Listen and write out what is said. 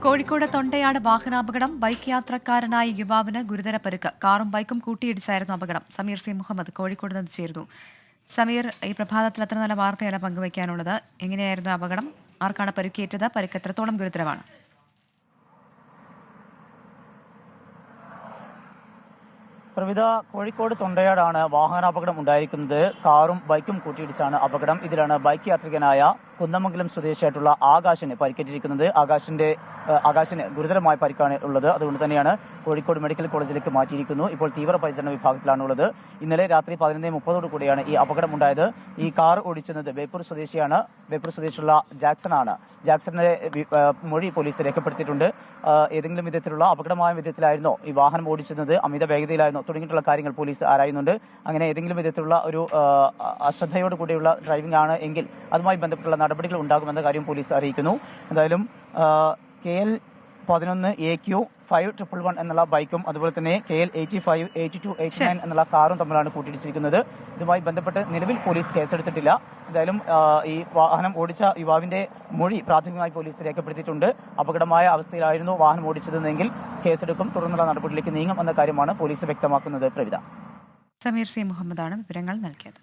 Kozhikode Thondayad വാഹനാപകടം. Bike യാത്രക്കാരനായ യുവാവിന് ഗുരുതര പരുക്ക്. കാറും ബൈക്കും കൂട്ടിയിടിച്ചായിരുന്നു അപകടം. സമീർ സി മുഹമ്മദ് കോഴിക്കോട് നിന്ന് ചേരുന്നു. സമീർ, ഈ പ്രഭാതത്തിൽ എത്ര നല്ല വാർത്തയാണ് പങ്കുവയ്ക്കാനുള്ളത്? എങ്ങനെയായിരുന്നു അപകടം? ആർക്കാണ് പരുക്കേറ്റത്? പരുക്ക് എത്രത്തോളം ഗുരുതരമാണ്? പ്രവിധ, കോഴിക്കോട് തൊണ്ടയാടാണ് വാഹനാപകടം ഉണ്ടായിരിക്കുന്നത്. കാറും ബൈക്കും കൂട്ടിയിടിച്ചാണ് അപകടം. ഇതിലാണ് ബൈക്ക് യാത്രികനായ കുന്നമംഗലം സ്വദേശിയായിട്ടുള്ള ആകാശിന് പരിക്കേറ്റിരിക്കുന്നത്. ആകാശിന് ഗുരുതരമായ പരിക്കാണ് ഉള്ളത്. അതുകൊണ്ട് തന്നെയാണ് കോഴിക്കോട് മെഡിക്കൽ കോളേജിലേക്ക് മാറ്റിയിരിക്കുന്നു. ഇപ്പോൾ തീവ്രപരിചരണ വിഭാഗത്തിലാണുള്ളത്. ഇന്നലെ രാത്രി 11:30 കൂടിയാണ് ഈ അപകടം ഉണ്ടായത്. ഈ കാർ ഓടിച്ചത് ബേപ്പൂർ സ്വദേശിയാണ്. ബേപ്പൂർ സ്വദേശിയുള്ള ജാക്സനാണ്. ജാക്സന്റെ മൊഴി പോലീസ് രേഖപ്പെടുത്തിയിട്ടുണ്ട്. ഏതെങ്കിലും വിധത്തിലുള്ള അപകടമായ വിധത്തിലായിരുന്നോ ഈ വാഹനം ഓടിച്ചത്, അമിത വേഗതയിലായിരുന്നോ തുടങ്ങിയിട്ടുള്ള കാര്യങ്ങൾ പോലീസ് ആരായുന്നുണ്ട്. അങ്ങനെ ഏതെങ്കിലും വിധത്തിലുള്ള ഒരു അശ്രദ്ധയോട് കൂടിയുള്ള ഡ്രൈവിംഗ് ആണ് എങ്കിൽ അതുമായി ബന്ധപ്പെട്ടുള്ള നടപടികൾ ഉണ്ടാകുമെന്ന കാര്യം പോലീസ് അറിയിക്കുന്നു. എന്തായാലും KL 11 AQ 5111 എന്നുള്ള ബൈക്കും അതുപോലെ തന്നെ KL 85 82 89 എന്നുള്ള കാറും തമ്മിലാണ് കൂട്ടിയിടിച്ചിരിക്കുന്നത്. ഇതുമായി ബന്ധപ്പെട്ട് നിലവിൽ പോലീസ് കേസെടുത്തിട്ടില്ല. എന്തായാലും ഈ വാഹനം ഓടിച്ച യുവാവിന്റെ മൊഴി പ്രാഥമികമായി പോലീസ് രേഖപ്പെടുത്തിയിട്ടുണ്ട്. അപകടമായ അവസ്ഥയിലായിരുന്നു വാഹനം ഓടിച്ചതെങ്കിൽ കേസെടുക്കും, തുടർന്നുള്ള നടപടിയിലേക്ക് നീങ്ങും എന്ന കാര്യമാണ് പോലീസ് വ്യക്തമാക്കുന്നത്. പ്രവിധ. സമീർ സി മുഹമ്മദാണ് വിവരങ്ങൾ നൽകിയത്.